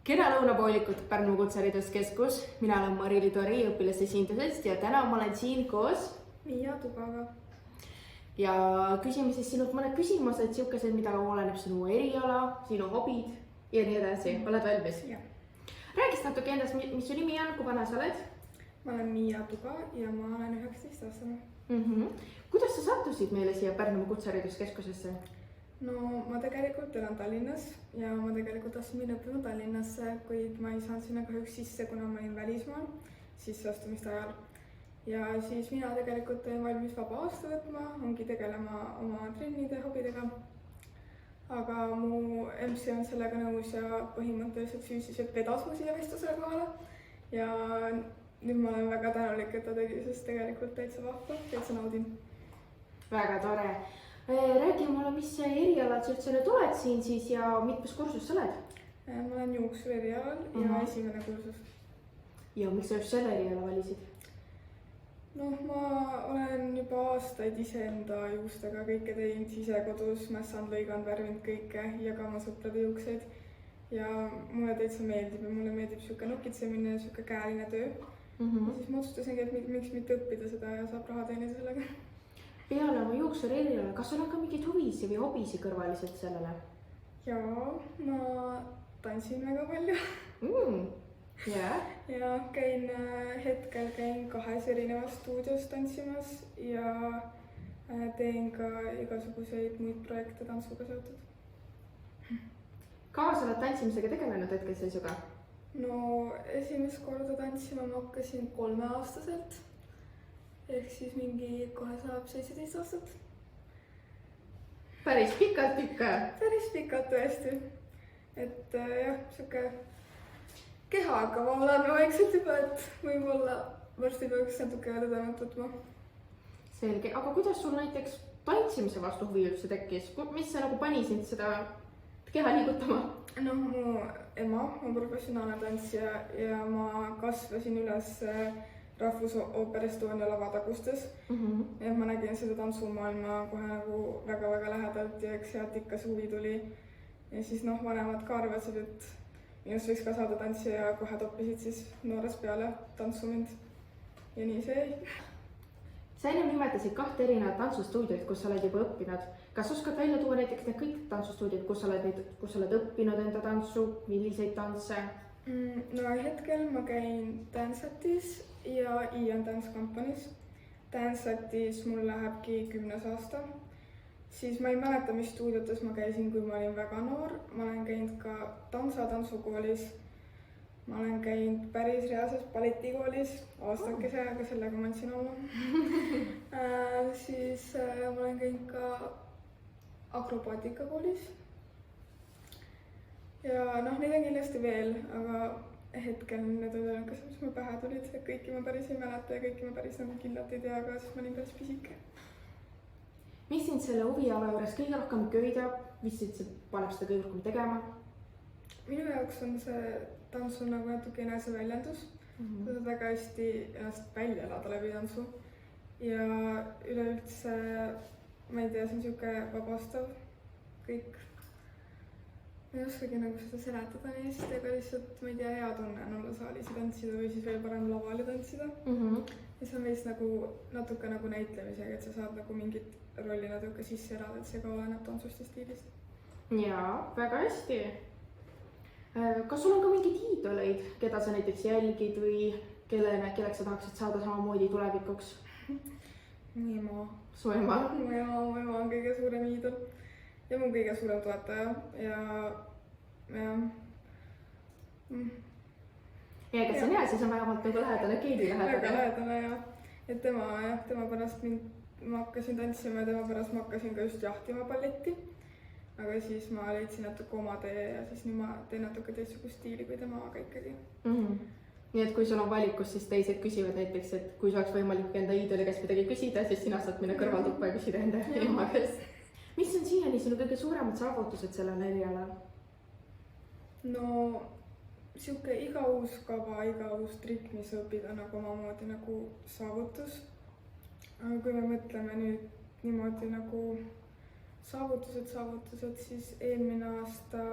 Kena lõunapoolikut Pärnu Kutsehariduskeskus. Mina olen Mari-Li Tori õpilasesindusest ja täna ma olen siin koos Miia Tubaga. Ja küsime siis sinult mõned küsimused, siukesed, mida oleneb sinu eriala, sinu hobid ja nii edasi. Oled valmis? Ja. Räägis natuke endast, mis su nimi on, kui vana sa oled? Ma olen Miia Tuba ja ma olen 19-aastane. Kuidas sa sattusid meile siia Pärnu Kutsehariduskeskusesse? No ma tegelikult elan Tallinnas ja ma tegelikult tahtsin minna õppima Tallinnasse, kuid ma ei saanud sinna kahjuks sisse, kuna ma olin välismaal sisseastumiste ajal. Ja siis mina tegelikult olen valmis vaba aasta võtma, ongi tegelema oma trennide, hobidega. Aga mu MC on sellega nõus ja põhimõtteliselt füüsiliselt vedas mu siia vestlusele kohale. Ja nüüd ma olen väga tänulik, et ta tegi, sest tegelikult täitsa vahva, täitsa naudin. Väga tore. Räägi mulle, mis erialad sa üldse nüüd oled siin siis ja mitmes kursus sa oled? Ma olen juuksuri erialal ja esimene kursus. Ja miks sa just selle eriala valisid? No ma olen juba aastaid iseenda juustega kõike teinud, ise kodus mässanud, lõiganud, värvinud kõike, jagama sõprade juukseid. Ja mulle täitsa meeldib ja mulle meeldib siuke nokitsemine ja siuke käeline töö. Ja siis ma otsustasingi, et miks mitte õppida seda ja saab raha teenida sellega. Peale oma juuksuri eriala, kas sul on ka mingid huvisi või hobisi kõrvaliselt sellele? Jaa, ma tantsin väga palju. Yeah. Ja hetkel käin 2 erinevas stuudios tantsimas ja teen ka igasuguseid muid projekte tantsuga seotud. Kaua sa oled tantsimisega tegelenud hetkeseisuga? No esimest korda tantsima ma hakkasin 3-aastaselt. Ehk siis mingi kohe saab 17 aastat. Päris pikalt ikka? Päris pikalt tõesti. Et jah, siuke keha hakkab olema vaikselt juba, et võib-olla varsti peaks natuke tõdemat võtma. Selge, aga kuidas sul näiteks tantsimise vastu huvi üldse tekkis? Mis sa nagu pani sind seda keha liigutama? No mu ema on professionaalne tantsija ja ma kasvasin üles Rahvusooper Estonia lavatagustes. Ja ma nägin seda tantsumaailma kohe nagu väga-väga lähedalt ja eks sealt ikka see huvi tuli. Ja siis vanemad ka arvasid, et minust võiks ka saada tantsija ja kohe toppisid siis noores peale tantsu mind. Ja nii see jäi. Sa enne nimetasid 2 erinevat tantsustuudiot, kus sa oled juba õppinud. Kas oskad välja tuua näiteks need kõik tantsustuudiot, kus sa oled õppinud enda tantsu, milliseid tantse? No hetkel ma käin Danceatis ja Ian Dance Company's. Danceatis mul lähebki 10. aasta. Siis ma ei mäleta, mis stuudiotes ma käisin, kui ma olin väga noor. Ma olen käinud ka tantsukoolis. Ma olen käinud päris reaalses balletikoolis aastakese, aga sellega ma andsin olla. Siis ma olen käinud ka akrobaatikakoolis. Ja neid on kindlasti veel, aga hetkel need on kas mis mul pähe tulid, et kõiki ma päris ei mäleta ja kõiki ma päris kindlalt ei tea, aga siis ma olin päris pisike. Mis sind selle huviala juures kõige rohkem köidab? Mis sind paneb seda kõige rohkem tegema? Minu jaoks on see tantsu nagu natuke eneseväljendus. Sa saad väga hästi ennast välja elada läbi tantsu. Ja üleüldse, ma ei tea, see on siuke vabastav kõik. Ma ei oskagi nagu seda seletada nii hästi, aga lihtsalt, ma ei tea, hea tunne on olla saalis ja tantsida või siis veel parem laval ja tantsida. Ja see on veits nagu natuke nagu näitlemisega, et sa saad nagu mingit rolli natuke sisse elada, et see ka oleneb tantsust ja stiilist. Jaa, väga hästi. Kas sul on ka mingid iidoleid, keda sa näiteks jälgid või kelleks sa tahaksid saada samamoodi tulevikuks? Mu ema. Su ema? Mu ema on kõige suurem iidol. Ja mu kõige suurem toetaja ja. Ja ega see on hea, siis on vähemalt nagu lähedane Keidi lähedane. Väga lähedane ja. Et tema pärast ma hakkasin tantsima ja tema pärast ma hakkasin ka just jahtima balletti. Aga siis ma leidsin natuke oma tee ja siis nüüd ma teen natuke teistsugust stiili kui tema, aga ikkagi. Nii et kui sul on valikus, siis teised küsivad näiteks, et kui sul oleks võimalik enda iidoli käest midagi küsida, siis sina saad minna kõrvaltuppa ja küsida enda ema käest. Mis on siiani sinu kõige suuremad saavutused sellel erialal? No siuke iga uus kava, iga uus trikk, mis õpid, on nagu omamoodi nagu saavutus. Aga kui me mõtleme nüüd niimoodi nagu saavutused, siis eelmine aasta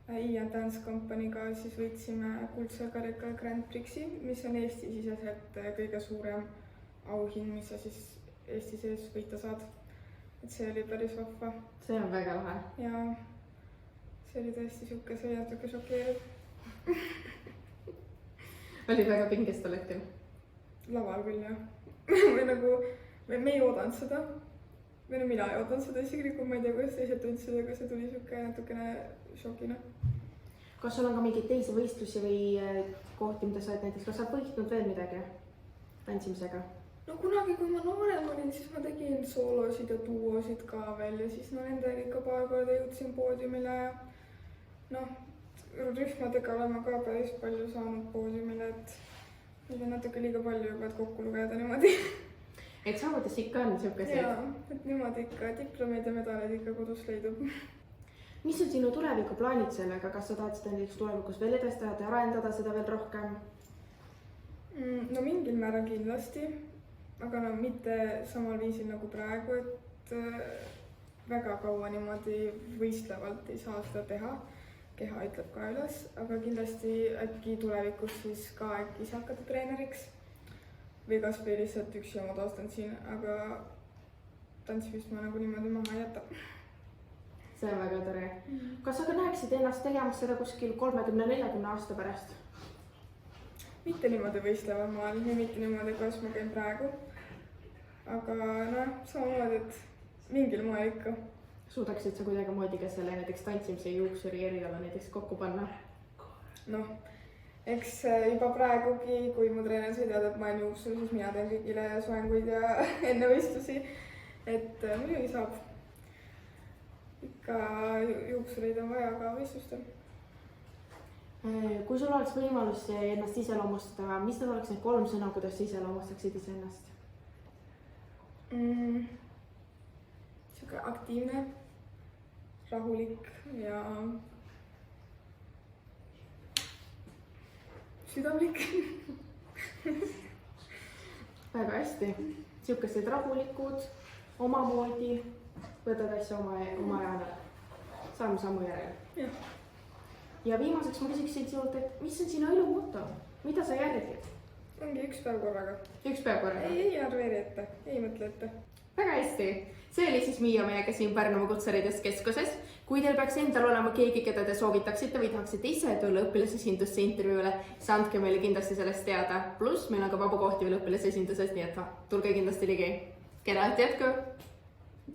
Ian Dance Company'ga siis võitsime kuldse karika Grand Prixi, mis on Eesti-siseselt kõige suurem auhind, mis sa siis Eesti sees võita saad. Et see oli päris vahva. See on väga lahe. Ja see oli tõesti siuke, see natuke šokeeriv. Oli väga pinges tol hetkel? Laval küll, jah. Või nagu, me ei oodanud seda. Või no mina ei oodanud seda isiklikult, ma ei tea, kuidas teised tundsid, aga see tuli siuke natukene šokina. Kas sul on ka mingeid teisi võistlusi või kohti, mida sa oled näiteks, kas sa oled võitnud veel midagi tantsimisega? No kunagi, kui ma noorem olin, siis ma tegin soolosid ja duosid ka veel ja siis nendega ikka paar korda jõudsin poodiumile ja noh, rühmadega oleme ka päris palju saanud poodiumile, et meil on natuke liiga palju juba, et kokku lugeda niimoodi. Et saavutus ikka on siukeseid? Jaa, et niimoodi ikka diplomeid ja medaleid ikka kodus leidub. Mis on sinu tulevikuplaanid sellega, kas sa tahad seda näiteks tulevikus veel edestada ja arendada seda veel rohkem? No mingil määral kindlasti, aga no mitte samal viisil nagu praegu, et väga kaua niimoodi võistlevalt ei saa seda teha. Keha ütleb ka üles, aga kindlasti äkki tulevikus siis ka äkki ise hakata treeneriks või kas või lihtsalt üksi oma taastantsin, aga tantsimist ma nagu niimoodi maha ei jäta. See on väga tore. Kas sa ka näeksid ennast tegemas seda kuskil 30-40 aasta pärast? Mitte niimoodi võistleval maal, mitte niimoodi, kuidas ma käin praegu. Aga noh, samamoodi, et mingil moel ikka. Suudaksid sa kuidagi moodi ka selle näiteks tantsimise juuksuri eriala näiteks kokku panna? Noh, eks juba praegugi, kui mu treener sõidab, et ma olen juuksur, siis mina teen kõigile soenguid ja enne võistlusi. Et muidugi saab. Ikka juuksureid on vaja ka võistlustel. Kui sul oleks võimalus ennast iseloomustada, mis teil oleks need 3 sõna, kuidas sa iseloomustaksid ise ennast? Siuke aktiivne, rahulik ja südamlik. Väga hästi. Siukesed rahulikud, omamoodi, võtad asja oma ajana. Saame sammu järele. Jah. Ja viimaseks ma küsiksin sinult, et mis on sinu elu moto? Mida sa järgid? Ongi üks päev korraga. Üks päev korraga? Ei arveeri ette, ei mõtle ette. Väga hästi. See oli siis Miia meiega siin Pärnumaa Kutsehariduse Keskuses. Kui teil peaks endal olema keegi, keda te soovitaksite või tahaksite ise tulla õpilasesindusse intervjuule, saandke meile kindlasti sellest teada. Pluss meil on ka vabu kohti veel õpilasesinduses, nii et tulge kindlasti ligi. Kenalt jätku!